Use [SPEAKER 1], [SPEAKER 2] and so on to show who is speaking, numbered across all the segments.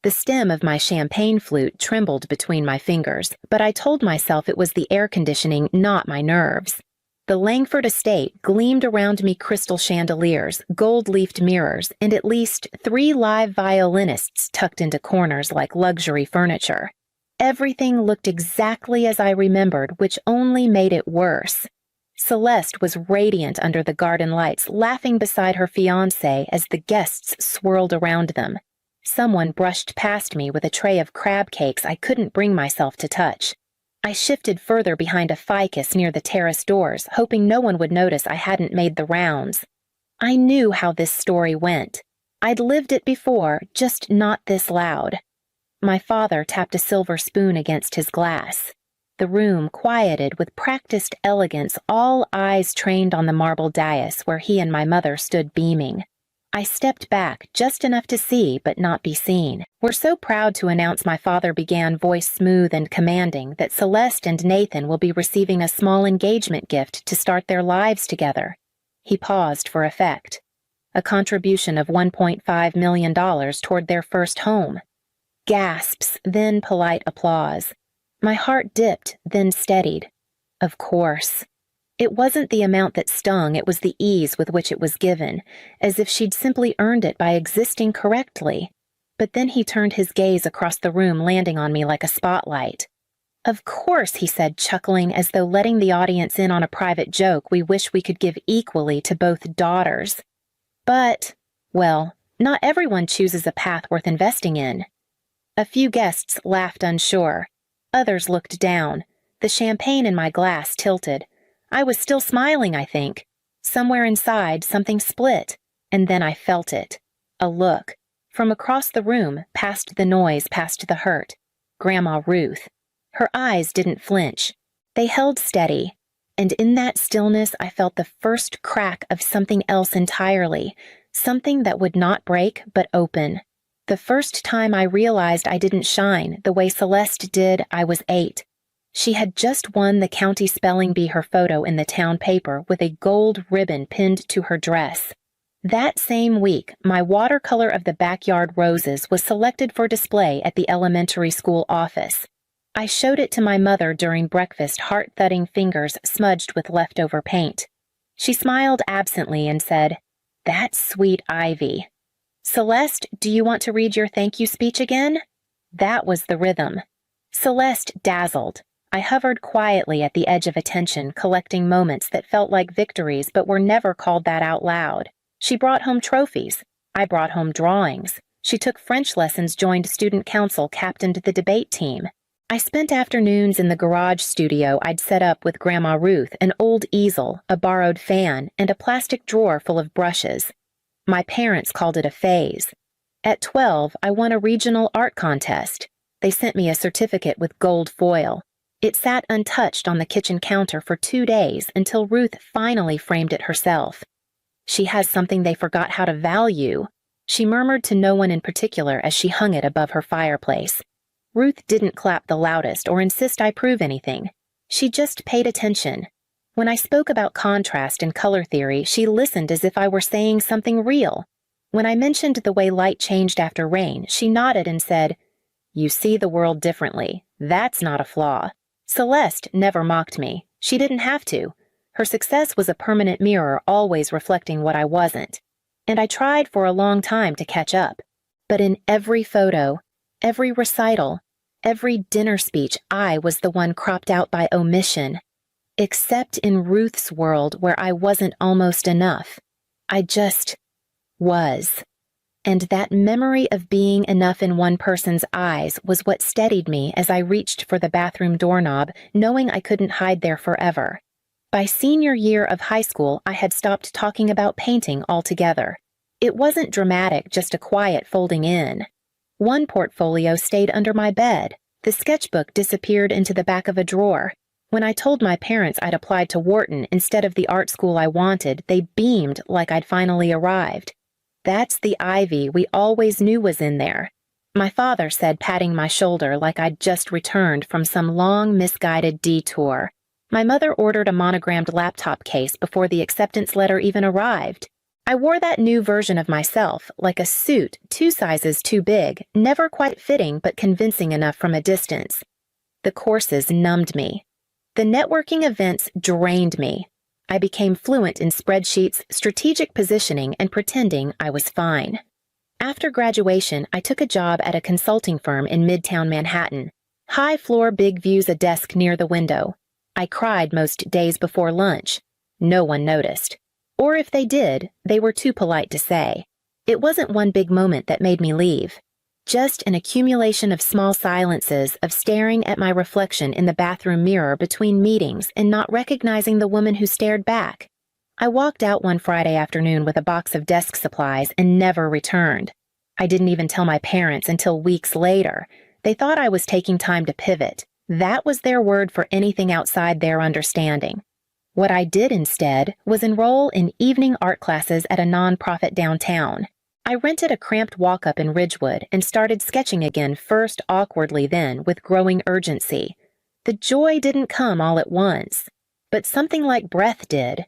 [SPEAKER 1] The stem of my champagne flute trembled between my fingers, but I told myself it was the air conditioning, not my nerves. The Langford estate gleamed around me crystal chandeliers, gold-leafed mirrors, and at least 3 live violinists tucked into corners like luxury furniture. Everything looked exactly as I remembered, which only made it worse. Celeste was radiant under the garden lights, laughing beside her fiancé as the guests swirled around them. Someone brushed past me with a tray of crab cakes I couldn't bring myself to touch. I shifted further behind a ficus near the terrace doors, hoping no one would notice I hadn't made the rounds. I knew how this story went. I'd lived it before, just not this loud. My father tapped a silver spoon against his glass. The room quieted with practiced elegance, all eyes trained on the marble dais where he and my mother stood beaming. I stepped back, just enough to see but not be seen. "We're so proud to announce," my father began, voice smooth and commanding, "that Celeste and Nathan will be receiving a small engagement gift to start their lives together." He paused for effect. "A contribution of $1.5 million toward their first home." Gasps, then polite applause. My heart dipped, then steadied. Of course. It wasn't the amount that stung, it was the ease with which it was given, as if she'd simply earned it by existing correctly. But then he turned his gaze across the room, landing on me like a spotlight. "Of course," he said, chuckling as though letting the audience in on a private joke we wish we could give equally to both daughters. But, well, not everyone chooses a path worth investing in. A few guests laughed unsure. Others looked down. The champagne in my glass tilted. I was still smiling, I think. Somewhere inside, something split, and then I felt it. A look. From across the room, past the noise, past the hurt. Grandma Ruth. Her eyes didn't flinch. They held steady, and in that stillness I felt the first crack of something else entirely, something that would not break but open. The first time I realized I didn't shine the way Celeste did, I was 8. She had just won the county spelling bee, her photo in the town paper with a gold ribbon pinned to her dress. That same week, my watercolor of the backyard roses was selected for display at the elementary school office. I showed it to my mother during breakfast, heart-thudding fingers smudged with leftover paint. She smiled absently and said, "That's sweet Ivy." "Celeste, do you want to read your thank you speech again?" That was the rhythm. Celeste dazzled. I hovered quietly at the edge of attention, collecting moments that felt like victories but were never called that out loud. She brought home trophies. I brought home drawings. She took French lessons, joined student council, captained the debate team. I spent afternoons in the garage studio I'd set up with Grandma Ruth, an old easel, a borrowed fan, and a plastic drawer full of brushes. My parents called it a phase. At 12, I won a regional art contest. They sent me a certificate with gold foil. It sat untouched on the kitchen counter for 2 days until Ruth finally framed it herself. "She has something they forgot how to value," she murmured to no one in particular as she hung it above her fireplace. Ruth didn't clap the loudest or insist I prove anything. She just paid attention. When I spoke about contrast and color theory, she listened as if I were saying something real. When I mentioned the way light changed after rain, she nodded and said, "You see the world differently. That's not a flaw." Celeste never mocked me. She didn't have to. Her success was a permanent mirror, always reflecting what I wasn't. And I tried for a long time to catch up. But in every photo, every recital, every dinner speech, I was the one cropped out by omission. Except in Ruth's world where I wasn't almost enough. I just was. And that memory of being enough in one person's eyes was what steadied me as I reached for the bathroom doorknob, knowing I couldn't hide there forever. By senior year of high school, I had stopped talking about painting altogether. It wasn't dramatic, just a quiet folding in. One portfolio stayed under my bed. The sketchbook disappeared into the back of a drawer. When I told my parents I'd applied to Wharton instead of the art school I wanted, they beamed like I'd finally arrived. "That's the Ivy we always knew was in there," my father said, patting my shoulder like I'd just returned from some long, misguided detour. My mother ordered a monogrammed laptop case before the acceptance letter even arrived. I wore that new version of myself, like a suit 2 sizes too big, never quite fitting but convincing enough from a distance. The courses numbed me. The networking events drained me. I became fluent in spreadsheets, strategic positioning, and pretending I was fine. After graduation, I took a job at a consulting firm in Midtown Manhattan. High floor, big views, a desk near the window. I cried most days before lunch. No one noticed. Or if they did, they were too polite to say. It wasn't one big moment that made me leave. Just an accumulation of small silences of staring at my reflection in the bathroom mirror between meetings and not recognizing the woman who stared back. I walked out one Friday afternoon with a box of desk supplies and never returned. I didn't even tell my parents until weeks later. They thought I was taking time to pivot. That was their word for anything outside their understanding. What I did instead was enroll in evening art classes at a nonprofit downtown. I rented a cramped walk-up in Ridgewood and started sketching again, first awkwardly, then with growing urgency. The joy didn't come all at once, but something like breath did.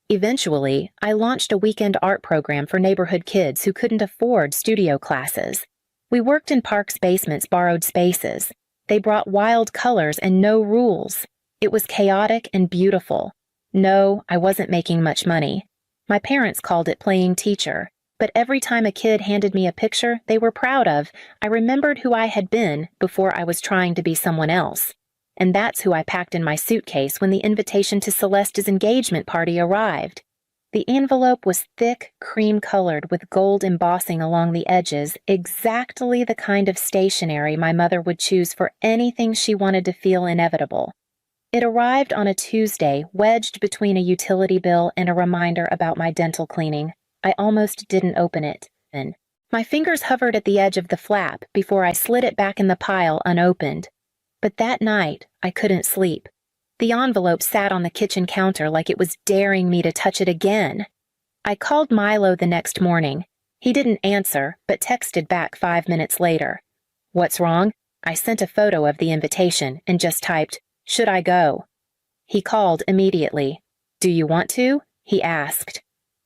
[SPEAKER 1] Eventually, I launched a weekend art program for neighborhood kids who couldn't afford studio classes. We worked in parks' basements, borrowed spaces. They brought wild colors and no rules. It was chaotic and beautiful. No, I wasn't making much money. My parents called it playing teacher. But every time a kid handed me a picture they were proud of, I remembered who I had been before I was trying to be someone else. And that's who I packed in my suitcase when the invitation to Celeste's engagement party arrived. The envelope was thick, cream-colored with gold embossing along the edges, exactly the kind of stationery my mother would choose for anything she wanted to feel inevitable. It arrived on a Tuesday, wedged between a utility bill and a reminder about my dental cleaning. I almost didn't open it. My fingers hovered at the edge of the flap before I slid it back in the pile unopened. But that night, I couldn't sleep. The envelope sat on the kitchen counter like it was daring me to touch it again. I called Milo the next morning. He didn't answer, but texted back 5 minutes later. "What's wrong?" I sent a photo of the invitation and just typed, "Should I go?" He called immediately. "Do you want to?" he asked.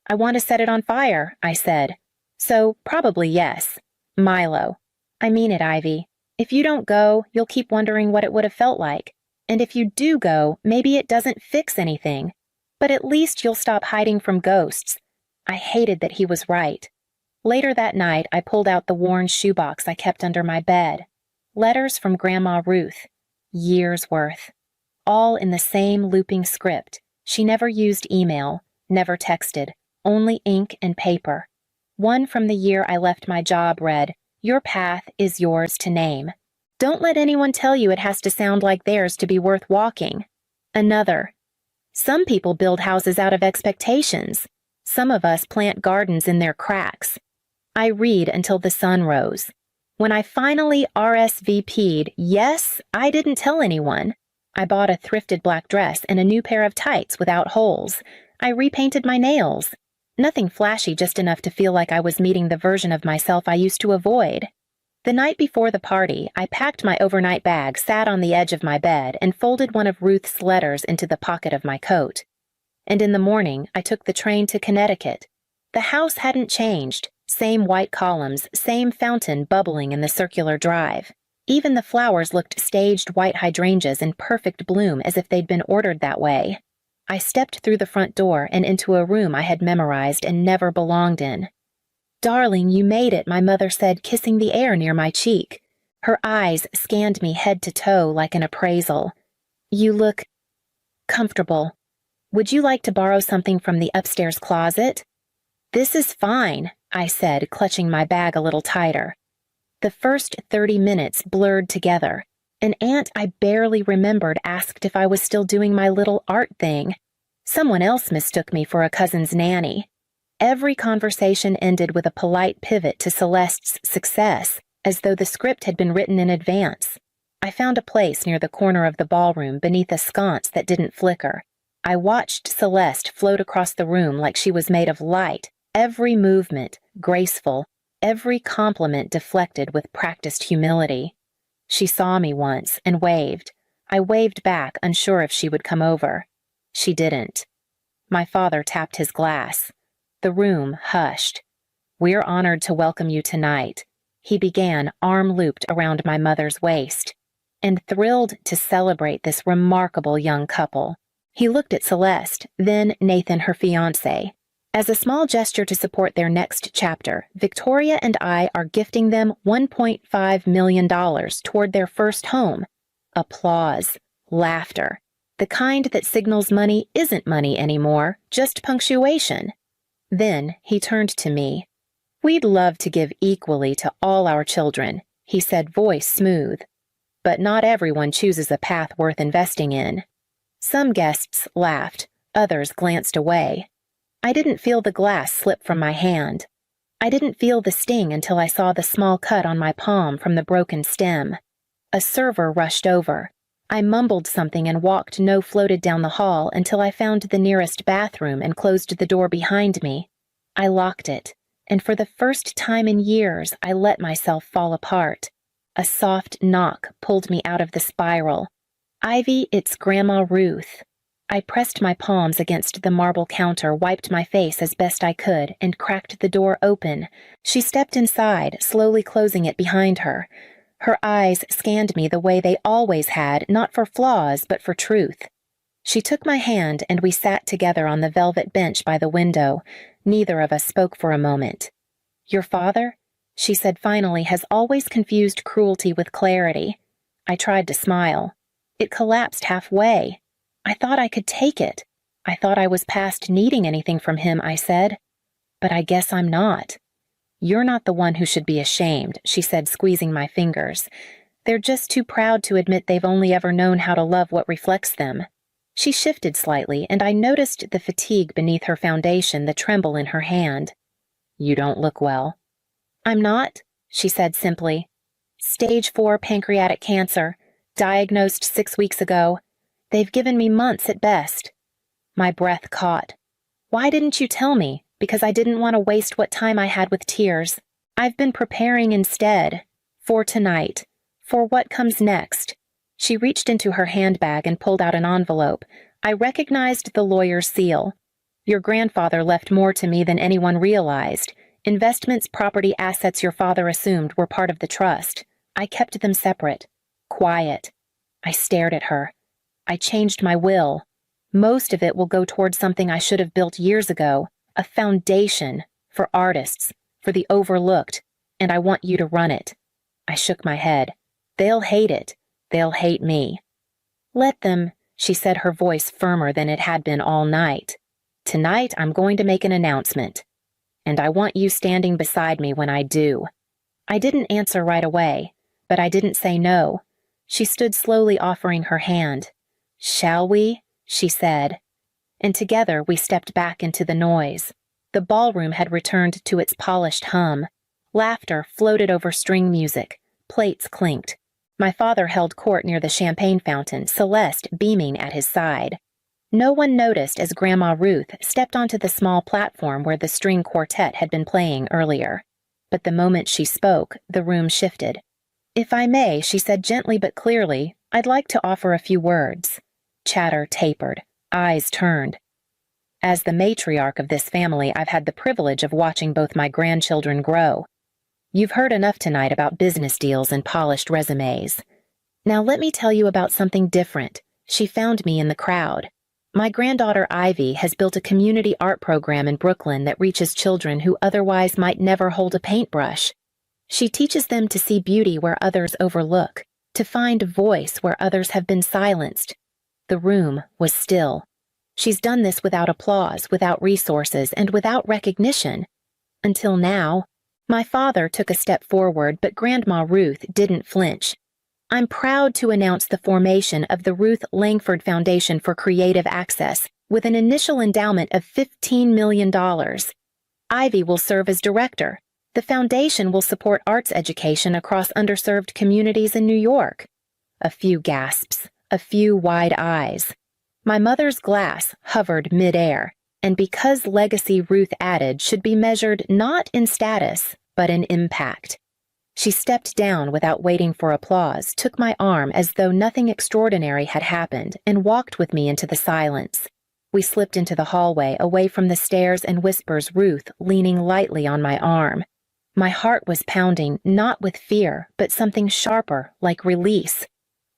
[SPEAKER 1] "I want to set it on fire," I said. "So, probably yes." Milo. "I mean it, Ivy. If you don't go, you'll keep wondering what it would have felt like. And if you do go, maybe it doesn't fix anything. But at least you'll stop hiding from ghosts." I hated that he was right. Later that night, I pulled out the worn shoebox I kept under my bed. Letters from Grandma Ruth. Years' worth. All in the same looping script. She never used email, never texted. Only ink and paper. One from the year I left my job read, "Your path is yours to name. Don't let anyone tell you it has to sound like theirs to be worth walking." Another, "Some people build houses out of expectations. Some of us plant gardens in their cracks." I read until the sun rose. When I finally RSVP'd, yes, I didn't tell anyone. I bought a thrifted black dress and a new pair of tights without holes. I repainted my nails. Nothing flashy, just enough to feel like I was meeting the version of myself I used to avoid. The night before the party, I packed my overnight bag, sat on the edge of my bed, and folded one of Ruth's letters into the pocket of my coat. And in the morning, I took the train to Connecticut. The house hadn't changed. Same white columns, same fountain bubbling in the circular drive. Even the flowers looked staged white hydrangeas in perfect bloom, as if they'd been ordered that way. I stepped through the front door and into a room I had memorized and never belonged in. "Darling, you made it," my mother said, kissing the air near my cheek. Her eyes scanned me head to toe like an appraisal. "You look comfortable. Would you like to borrow something from the upstairs closet?" "This is fine," I said, clutching my bag a little tighter. The first 30 minutes blurred together. An aunt I barely remembered asked if I was still doing my little art thing. Someone else mistook me for a cousin's nanny. Every conversation ended with a polite pivot to Celeste's success, as though the script had been written in advance. I found a place near the corner of the ballroom beneath a sconce that didn't flicker. I watched Celeste float across the room like she was made of light, every movement graceful, every compliment deflected with practiced humility. She saw me once and waved. I waved back, unsure if she would come over. She didn't. My father tapped his glass. The room hushed. "We're honored to welcome you tonight," he began, arm looped around my mother's waist, and thrilled to celebrate this remarkable young couple. He looked at Celeste, then Nathan, her fiancé. "As a small gesture to support their next chapter, Victoria and I are gifting them $1.5 million toward their first home." Applause. Laughter. The kind that signals money isn't money anymore, just punctuation. Then he turned to me. "We'd love to give equally to all our children," he said, voice smooth. "But not everyone chooses a path worth investing in." Some guests laughed, others glanced away. I didn't feel the glass slip from my hand. I didn't feel the sting until I saw the small cut on my palm from the broken stem. A server rushed over. I mumbled something and walked no-floated down the hall until I found the nearest bathroom and closed the door behind me. I locked it, and for the first time in years, I let myself fall apart. A soft knock pulled me out of the spiral. "Ivy, it's Grandma Ruth." I pressed my palms against the marble counter, wiped my face as best I could, and cracked the door open. She stepped inside, slowly closing it behind her. Her eyes scanned me the way they always had, not for flaws, but for truth. She took my hand, and we sat together on the velvet bench by the window. Neither of us spoke for a moment. "Your father," she said finally, "has always confused cruelty with clarity." I tried to smile. It collapsed halfway. I thought I could take it. I thought I was past needing anything from him, I said. "But I guess I'm not." "You're not the one who should be ashamed," she said, squeezing my fingers. "They're just too proud to admit they've only ever known how to love what reflects them." She shifted slightly, and I noticed the fatigue beneath her foundation, the tremble in her hand. "You don't look well." "I'm not," she said simply. "Stage 4 pancreatic cancer, diagnosed 6 weeks ago. They've given me months at best." My breath caught. "Why didn't you tell me?" "Because I didn't want to waste what time I had with tears. I've been preparing instead. For tonight. For what comes next." She reached into her handbag and pulled out an envelope. I recognized the lawyer's seal. "Your grandfather left more to me than anyone realized. Investments, property, assets your father assumed were part of the trust. I kept them separate. Quiet." I stared at her. "I changed my will. Most of it will go toward something I should have built years ago. A foundation for artists, for the overlooked, and I want you to run it." I shook my head. "They'll hate it. They'll hate me." "Let them," she said, her voice firmer than it had been all night. "Tonight I'm going to make an announcement. And I want you standing beside me when I do." I didn't answer right away, but I didn't say no. She stood slowly offering her hand. "Shall we?" she said. And together we stepped back into the noise. The ballroom had returned to its polished hum. Laughter floated over string music. Plates clinked. My father held court near the champagne fountain, Celeste beaming at his side. No one noticed as Grandma Ruth stepped onto the small platform where the string quartet had been playing earlier. But the moment she spoke, the room shifted. "If I may," she said gently but clearly, "I'd like to offer a few words." Chatter tapered. Eyes turned. As the matriarch of this family, I've had the privilege of watching both my grandchildren grow. You've heard enough tonight about business deals and polished resumes. Now let me tell you about something different. She found me in the crowd. My granddaughter Ivy has built a community art program in Brooklyn that reaches children who otherwise might never hold a paintbrush. She teaches them to see beauty where others overlook, to find voice where others have been silenced. The room was still. She's done this without applause, without resources, and without recognition. Until now. My father took a step forward, but Grandma Ruth didn't flinch. "I'm proud to announce the formation of the Ruth Langford Foundation for Creative Access with an initial endowment of $15 million. Ivy will serve as director. The foundation will support arts education across underserved communities in New York." A few gasps, a few wide eyes. My mother's glass hovered mid-air, and because legacy, Ruth added, should be measured not in status, but in impact. She stepped down without waiting for applause, took my arm as though nothing extraordinary had happened, and walked with me into the silence. We slipped into the hallway, away from the stairs and whispers, Ruth leaning lightly on my arm. My heart was pounding, not with fear, but something sharper, like release.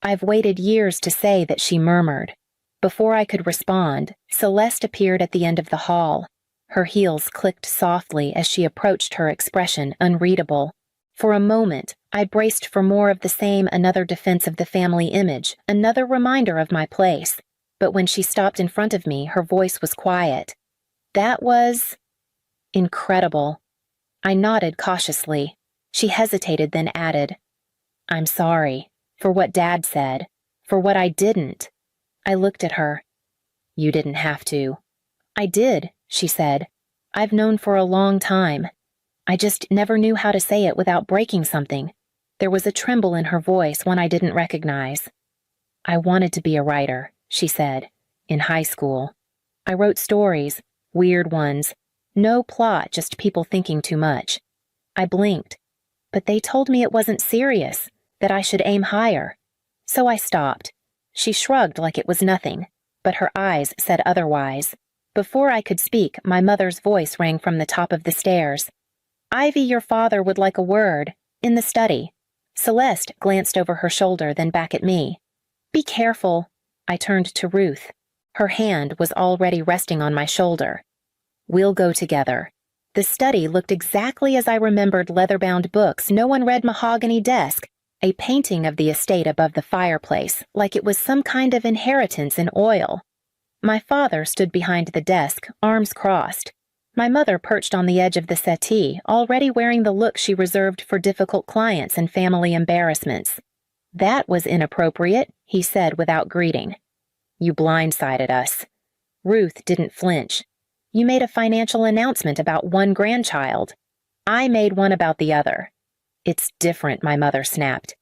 [SPEAKER 1] I've waited years to say that, she murmured. Before I could respond, Celeste appeared at the end of the hall. Her heels clicked softly as she approached, her expression unreadable. For a moment, I braced for more of the same, another defense of the family image, another reminder of my place. But when she stopped in front of me, her voice was quiet. That was incredible. I nodded cautiously. She hesitated, then added, I'm sorry, for what Dad said, for what I didn't. I looked at her. You didn't have to. I did, she said. I've known for a long time. I just never knew how to say it without breaking something. There was a tremble in her voice, one I didn't recognize. I wanted to be a writer, she said, in high school. I wrote stories, weird ones. No plot, just people thinking too much. I blinked. But they told me it wasn't serious, that I should aim higher. So I stopped. She shrugged like it was nothing, but her eyes said otherwise. Before I could speak, my mother's voice rang from the top of the stairs. Ivy, your father would like a word, in the study. Celeste glanced over her shoulder, then back at me. Be careful. I turned to Ruth. Her hand was already resting on my shoulder. We'll go together. The study looked exactly as I remembered, leather-bound books, no one-read mahogany desk, a painting of the estate above the fireplace, like it was some kind of inheritance in oil. My father stood behind the desk, arms crossed. My mother perched on the edge of the settee, already wearing the look she reserved for difficult clients and family embarrassments. That was inappropriate, he said without greeting. You blindsided us. Ruth didn't flinch. You made a financial announcement about one grandchild. I made one about the other. It's different, my mother snapped.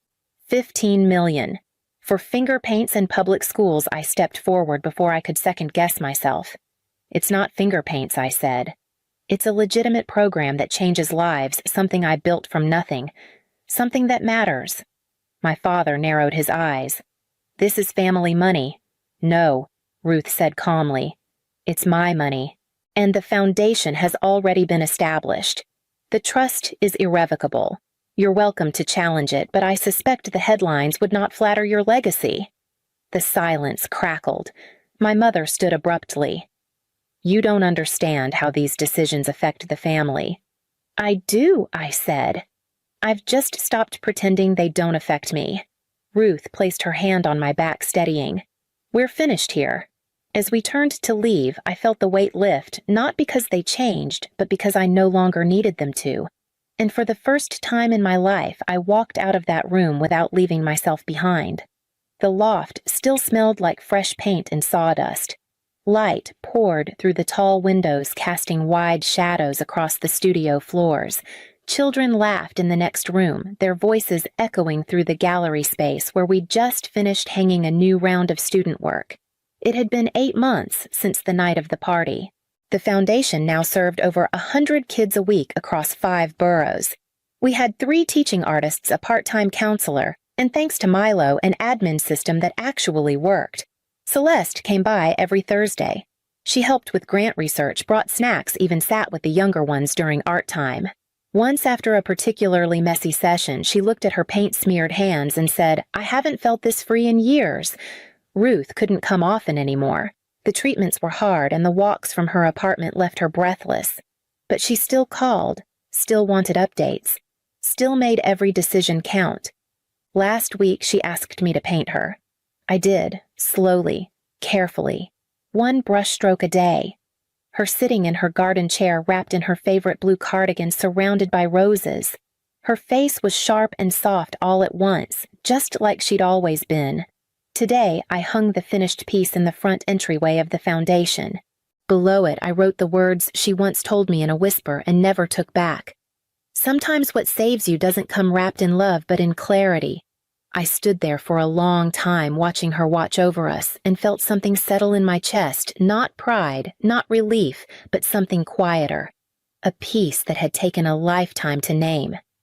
[SPEAKER 1] 15 million. For finger paints and public schools, I stepped forward before I could second-guess myself. It's not finger paints, I said. It's a legitimate program that changes lives, something I built from nothing, something that matters. My father narrowed his eyes. This is family money. No, Ruth said calmly. It's my money. And the foundation has already been established. The trust is irrevocable. You're welcome to challenge it, but I suspect the headlines would not flatter your legacy. The silence crackled. My mother stood abruptly. You don't understand how these decisions affect the family. I do, I said. I've just stopped pretending they don't affect me. Ruth placed her hand on my back, steadying. We're finished here. As we turned to leave, I felt the weight lift, not because they changed, but because I no longer needed them to. And for the first time in my life, I walked out of that room without leaving myself behind. The loft still smelled like fresh paint and sawdust. Light poured through the tall windows, casting wide shadows across the studio floors. Children laughed in the next room, their voices echoing through the gallery space where we'd just finished hanging a new round of student work. It had been 8 months since the night of the party. The foundation now served over 100 kids a week across 5 boroughs. We had 3 teaching artists, a part-time counselor, and thanks to Milo, an admin system that actually worked. Celeste came by every Thursday. She helped with grant research, brought snacks, even sat with the younger ones during art time. Once, after a particularly messy session, she looked at her paint-smeared hands and said, I haven't felt this free in years. Ruth couldn't come often anymore. The treatments were hard, and the walks from her apartment left her breathless. But she still called, still wanted updates, still made every decision count. Last week, she asked me to paint her. I did, slowly, carefully, 1 brushstroke a day. Her sitting in her garden chair wrapped in her favorite blue cardigan surrounded by roses. Her face was sharp and soft all at once, just like she'd always been. Today, I hung the finished piece in the front entryway of the foundation. Below it, I wrote the words she once told me in a whisper and never took back. Sometimes what saves you doesn't come wrapped in love, but in clarity. I stood there for a long time watching her watch over us and felt something settle in my chest, not pride, not relief, but something quieter. A peace that had taken a lifetime to name.